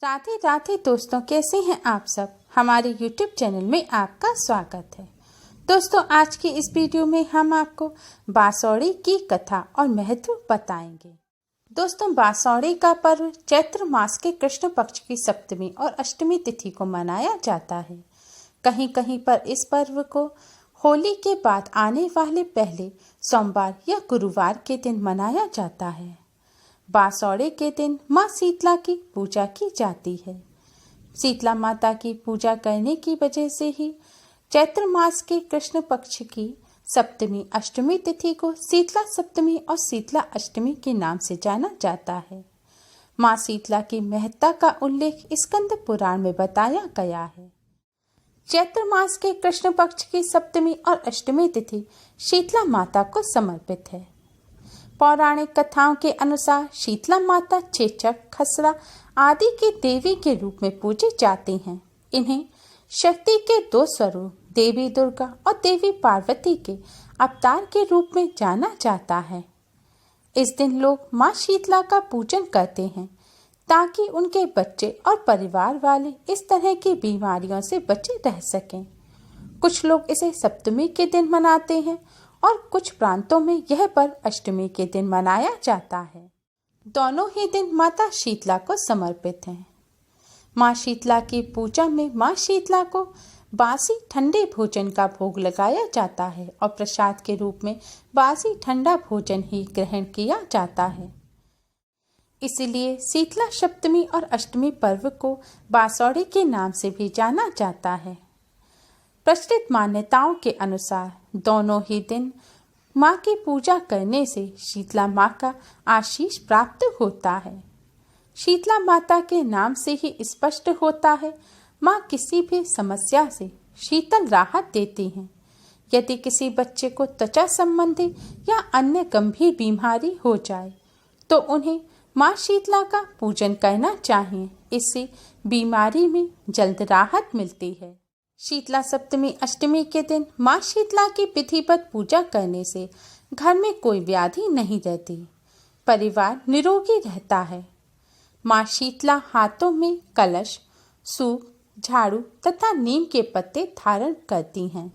राधे राधे दोस्तों, कैसे हैं आप सब। हमारे YouTube चैनल में आपका स्वागत है। दोस्तों, आज की इस वीडियो में हम आपको बांसौड़ी की कथा और महत्व बताएंगे। दोस्तों, बांसौड़ी का पर्व चैत्र मास के कृष्ण पक्ष की सप्तमी और अष्टमी तिथि को मनाया जाता है। कहीं कहीं पर इस पर्व को होली के बाद आने वाले पहले सोमवार या गुरुवार के दिन मनाया जाता है। बांसौड़े के दिन माँ शीतला की पूजा की जाती है। शीतला माता की पूजा करने की वजह से ही चैत्र मास के कृष्ण पक्ष की सप्तमी अष्टमी तिथि को शीतला सप्तमी और शीतला अष्टमी के नाम से जाना जाता है। माँ शीतला की महत्ता का उल्लेख स्कंद पुराण में बताया गया है। चैत्र मास के कृष्ण पक्ष की सप्तमी और अष्टमी तिथि शीतला माता को समर्पित है। पौराणिक कथाओं के अनुसार शीतला माता चेचक, खसरा आदि की देवी के रूप में पूजी जाती हैं। इन्हें शक्ति के दो स्वरूप देवी दुर्गा और देवी पार्वती के अवतार के रूप में जाना जाता है। इस दिन लोग माँ शीतला का पूजन करते हैं ताकि उनके बच्चे और परिवार वाले इस तरह की बीमारियों से बचे रह सकें। कुछ लोग इसे सप्तमी के दिन मनाते हैं और कुछ प्रांतों में यह पर्व अष्टमी के दिन मनाया जाता है। दोनों ही दिन माता शीतला को समर्पित हैं। माँ शीतला की पूजा में माँ शीतला को बासी ठंडे भोजन का भोग लगाया जाता है और प्रसाद के रूप में बासी ठंडा भोजन ही ग्रहण किया जाता है। इसलिए शीतला सप्तमी और अष्टमी पर्व को बांसौड़ी के नाम से भी जाना जाता है। प्रचलित मान्यताओं के अनुसार दोनों ही दिन माँ की पूजा करने से शीतला माँ का आशीष प्राप्त होता है। शीतला माता के नाम से ही स्पष्ट होता है, माँ किसी भी समस्या से शीतल राहत देती हैं। यदि किसी बच्चे को त्वचा संबंधी या अन्य गंभीर बीमारी हो जाए तो उन्हें माँ शीतला का पूजन करना चाहिए। इससे बीमारी में जल्द राहत मिलती है। शीतला सप्तमी अष्टमी के दिन माँ शीतला की विधिवत पूजा करने से घर में कोई व्याधि नहीं रहती, परिवार निरोगी रहता है। माँ शीतला हाथों में कलश, सूप, झाड़ू तथा नीम के पत्ते धारण करती हैं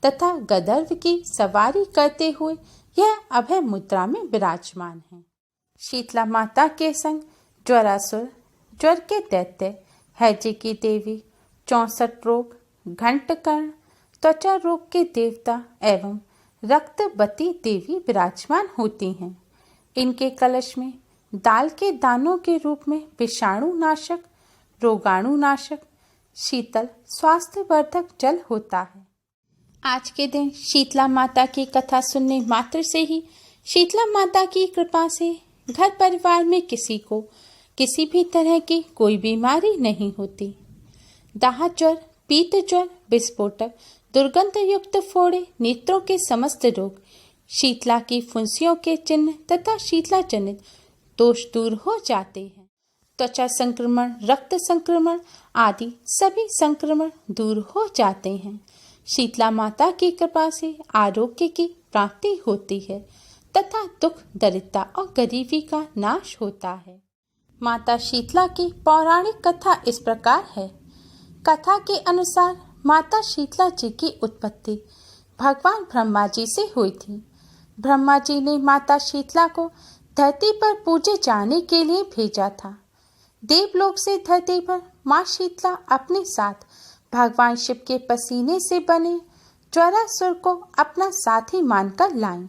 तथा गदर्भ की सवारी करते हुए यह अभय मुद्रा में विराजमान है। शीतला माता के संग ज्वरासुर, ज्वर के दैत्य, हैजे की देवी, 64 रोग, घंटकर्ण, त्वचा रोग के देवता एवं रक्तवती देवी विराजमान होती हैं। इनके कलश में दाल के दानों के रूप में विषाणुनाशक, रोगाणुनाशक, शीतल, स्वास्थ्यवर्धक जल होता है। आज के दिन शीतला माता की कथा सुनने मात्र से ही शीतला माता की कृपा से घर परिवार में किसी को किसी भी तरह की कोई बीमारी नहीं होती। दाह ज्वर, पीत ज्वर, विस्फोटक, दुर्गंध युक्त फोड़े, नेत्रों के समस्त रोग, शीतला की फुंसियों के चिन्ह तथा शीतला जनित दोष दूर हो जाते हैं। त्वचा संक्रमण, रक्त संक्रमण आदि सभी संक्रमण दूर हो जाते हैं। शीतला माता की कृपा से आरोग्य की प्राप्ति होती है तथा दुख, दरिद्रता और गरीबी का नाश होता है। माता शीतला की पौराणिक कथा इस प्रकार है। कथा के अनुसार माता शीतला जी की उत्पत्ति भगवान ब्रह्मा जी से हुई थी। ब्रह्मा जी ने माता शीतला को धरती पर पूजे जाने के लिए भेजा था। देवलोक से धरती पर माँ शीतला अपने साथ भगवान शिव के पसीने से बने ज्वरासुर को अपना साथी मानकर लाईं।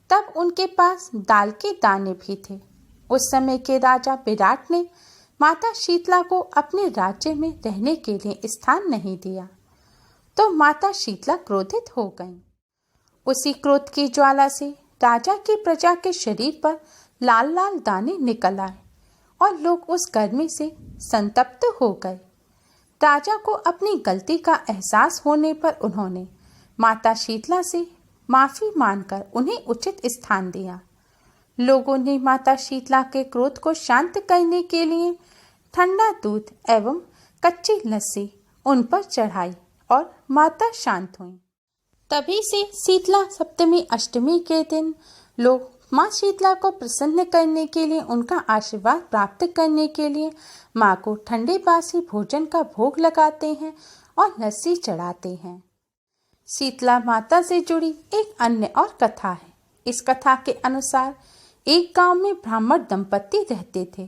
तब उनके पास दाल के दाने भी थे। उस समय के राजा विराट ने माता शीतला को अपने राज्य में रहने के लिए स्थान नहीं दिया, तो माता शीतला क्रोधित हो गईं। उसी क्रोध की ज्वाला से राजा की प्रजा के शरीर पर लाल लाल दाने निकल आए और लोग उस गर्मी से संतप्त हो गए। राजा को अपनी गलती का एहसास होने पर उन्होंने माता शीतला से माफी मांगकर उन्हें उचित स्थान दिया। लोगों ने माता शीतला के क्रोध को शांत करने के लिए ठंडा दूध एवं कच्ची लस्सी उन पर चढ़ाई और माता शांत हुई। तभी से शीतला सप्तमी अष्टमी के दिन लोग माँ शीतला को प्रसन्न करने के लिए, उनका आशीर्वाद प्राप्त करने के लिए माँ को ठंडे बासी भोजन का भोग लगाते हैं और लस्सी चढ़ाते हैं। शीतला माता से जुड़ी एक अन्य और कथा है। इस कथा के अनुसार एक गांव में ब्राह्मण दंपत्ति रहते थे।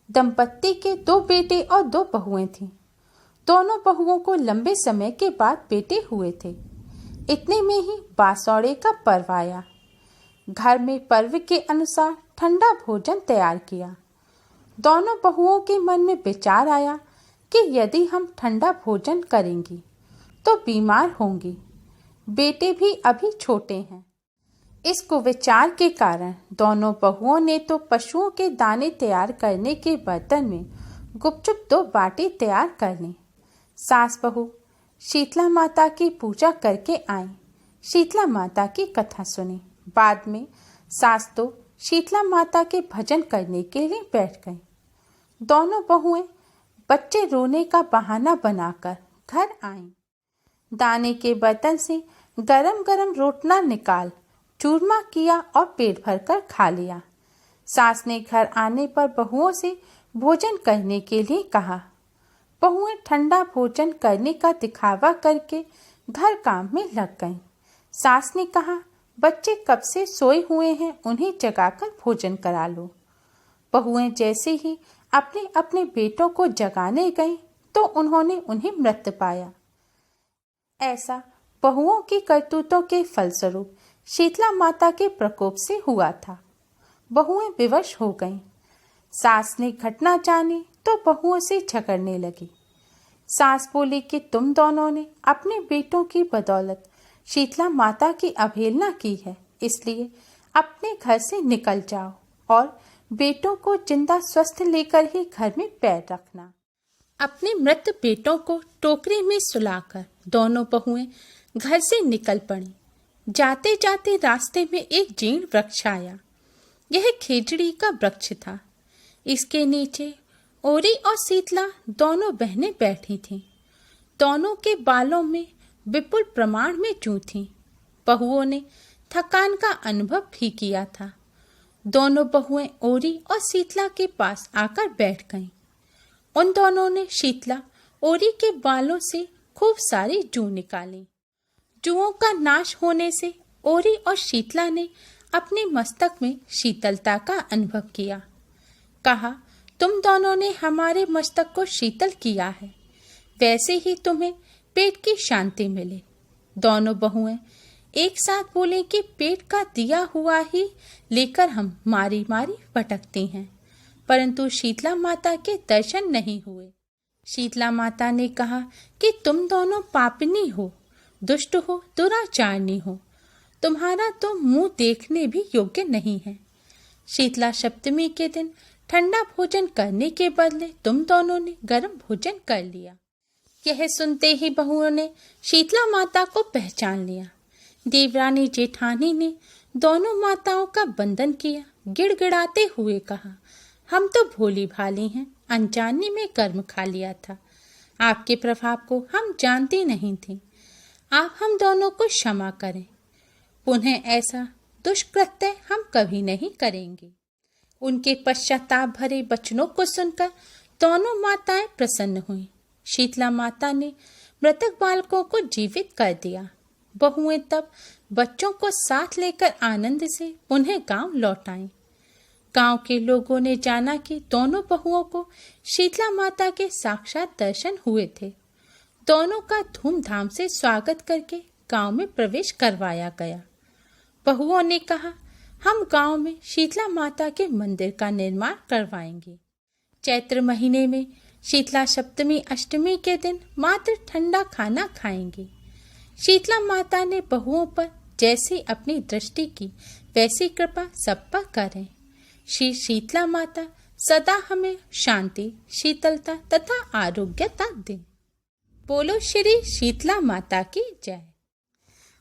दंपत्ति के 2 बेटे और 2 बहुएं थीं। दोनों बहुओं को लंबे समय के बाद बेटे हुए थे। इतने में ही बासौड़े का पर्व आया। घर में पर्व के अनुसार ठंडा भोजन तैयार किया। दोनों बहुओं के मन में विचार आया कि यदि हम ठंडा भोजन करेंगी तो बीमार होंगी। बेटे भी अभी छोटे हैं। इस कुविचार के कारण दोनों बहुओं ने तो पशुओं के दाने तैयार करने के बर्तन में गुपचुप 2 बाटी तैयार कर ली। सास बहू शीतला माता की पूजा करके आई। शीतला माता की कथा सुनी। बाद में सास तो शीतला माता के भजन करने के लिए बैठ गई। दोनों बहुएं बच्चे रोने का बहाना बनाकर घर आईं। दाने के बर्तन से गरम गरम रोटना निकाल चूरमा किया और पेट भरकर खा लिया। सास ने घर आने पर बहुओं से भोजन करने के लिए कहा। बहुएं ठंडा भोजन करने का दिखावा करके घर काम में लग गईं। सास ने कहा, बच्चे कब से सोए हुए हैं, उन्हें जगाकर भोजन करा लो। बहुएं जैसे ही अपने अपने बेटों को जगाने गईं तो उन्होंने उन्हें मृत पाया। ऐसा बहुओं की करतूतों के फलस्वरूप शीतला माता के प्रकोप से हुआ था। बहुएं विवश हो गईं। सास ने घटना जानी तो बहुओं से झगड़ने लगी। सास बोली कि तुम दोनों ने अपने बेटों की बदौलत शीतला माता की अवहेलना की है, इसलिए अपने घर से निकल जाओ और बेटों को जिंदा स्वस्थ लेकर ही घर में पैर रखना। अपने मृत बेटों को टोकरी में सुलाकर दोनों बहुएं घर से निकल पड़ी। जाते जाते रास्ते में एक जीर्ण वृक्ष आया। यह खेजड़ी का वृक्ष था। इसके नीचे ओरी और शीतला दोनों बहनें बैठी थीं। दोनों के बालों में विपुल प्रमाण में जूं थीं। बहुओं ने थकान का अनुभव भी किया था। दोनों बहुएं ओरी और शीतला के पास आकर बैठ गईं। उन दोनों ने शीतला ओरी के बालों से खूब सारी जूं निकाली। जुओं का नाश होने से ओरी और शीतला ने अपने मस्तक में शीतलता का अनुभव किया। कहा, तुम दोनों ने हमारे मस्तक को शीतल किया है, वैसे ही तुम्हें पेट की शांति मिले। दोनों बहुएं एक साथ बोले कि पेट का दिया हुआ ही लेकर हम मारी मारी भटकती हैं, परंतु शीतला माता के दर्शन नहीं हुए। शीतला माता ने कहा कि तुम दोनों पापिनी हो, दुष्ट हो, दुराचारणी हो। तुम्हारा तो मुंह देखने भी योग्य नहीं है। शीतला सप्तमी के दिन ठंडा भोजन करने के बदले तुम दोनों ने गर्म भोजन कर लिया। यह सुनते ही बहुओं ने शीतला माता को पहचान लिया। देवरानी जेठानी ने दोनों माताओं का वंदन किया। गिड़गिड़ाते हुए कहा, हम तो भोली भाली हैं, अनजाने में कर्म खा लिया था। आपके प्रभाव को हम जानते नहीं थे। आप हम दोनों को क्षमा करें। पुनः ऐसा दुष्कृत्य हम कभी नहीं करेंगे। उनके पश्चाताप भरे वचनों को सुनकर दोनों माताएं प्रसन्न हुईं। शीतला माता ने मृतक बालकों को जीवित कर दिया। बहुएं तब बच्चों को साथ लेकर आनंद से पुनः गांव लौट आईं। गांव के लोगों ने जाना कि दोनों बहुओं को शीतला माता के साक्षात दर्शन हुए थे। दोनों का धूमधाम से स्वागत करके गांव में प्रवेश करवाया गया। बहुओं ने कहा, हम गांव में शीतला माता के मंदिर का निर्माण करवाएंगे। चैत्र महीने में शीतला सप्तमी अष्टमी के दिन मात्र ठंडा खाना खाएंगे। शीतला माता ने बहुओं पर जैसी अपनी दृष्टि की वैसी कृपा सब पर करें। श्री शीतला माता सदा हमें शांति, शीतलता तथा आरोग्यता दें। बोलो श्री शीतला माता की जय।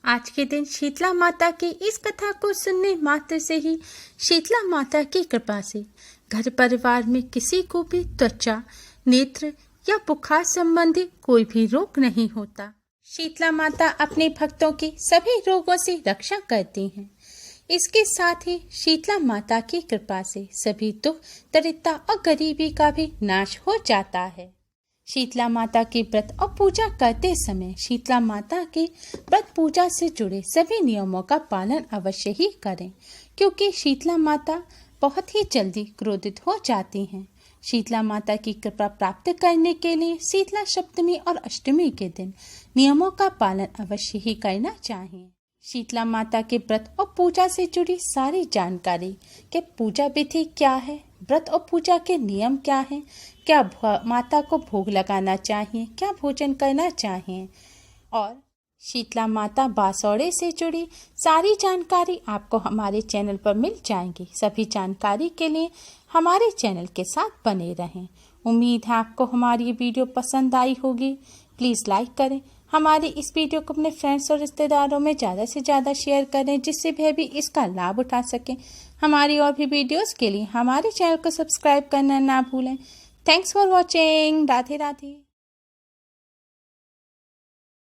आज के दिन शीतला माता की इस कथा को सुनने मात्र से ही शीतला माता की कृपा से घर परिवार में किसी को भी त्वचा, नेत्र या बुखार संबंधी कोई भी रोग नहीं होता। शीतला माता अपने भक्तों की सभी रोगों से रक्षा करती हैं। इसके साथ ही शीतला माता की कृपा से सभी दुख दरिद्रता और गरीबी का भी नाश हो जाता है। शीतला माता के व्रत और पूजा करते समय शीतला माता के व्रत पूजा से जुड़े सभी नियमों का पालन अवश्य ही करें, क्योंकि शीतला माता बहुत ही जल्दी क्रोधित हो जाती हैं। शीतला माता की कृपा प्राप्त करने के लिए शीतला सप्तमी और अष्टमी के दिन नियमों का पालन अवश्य ही करना चाहिए। शीतला माता के व्रत और पूजा से जुड़ी सारी जानकारी के पूजा विधि क्या है, व्रत और पूजा के नियम क्या हैं, क्या माता को भोग लगाना चाहिए, क्या भोजन करना चाहिए और शीतला माता बासौड़े से जुड़ी सारी जानकारी आपको हमारे चैनल पर मिल जाएंगी। सभी जानकारी के लिए हमारे चैनल के साथ बने रहें। उम्मीद है आपको हमारी ये वीडियो पसंद आई होगी। प्लीज़ लाइक करें, हमारी इस वीडियो को अपने फ्रेंड्स और रिश्तेदारों में ज़्यादा से ज़्यादा शेयर करें, जिससे वह भी इसका लाभ उठा सकें। हमारी और भी वीडियोस के लिए हमारे चैनल को सब्सक्राइब करना ना भूलें। Thanks for watching. Radhe Radhe.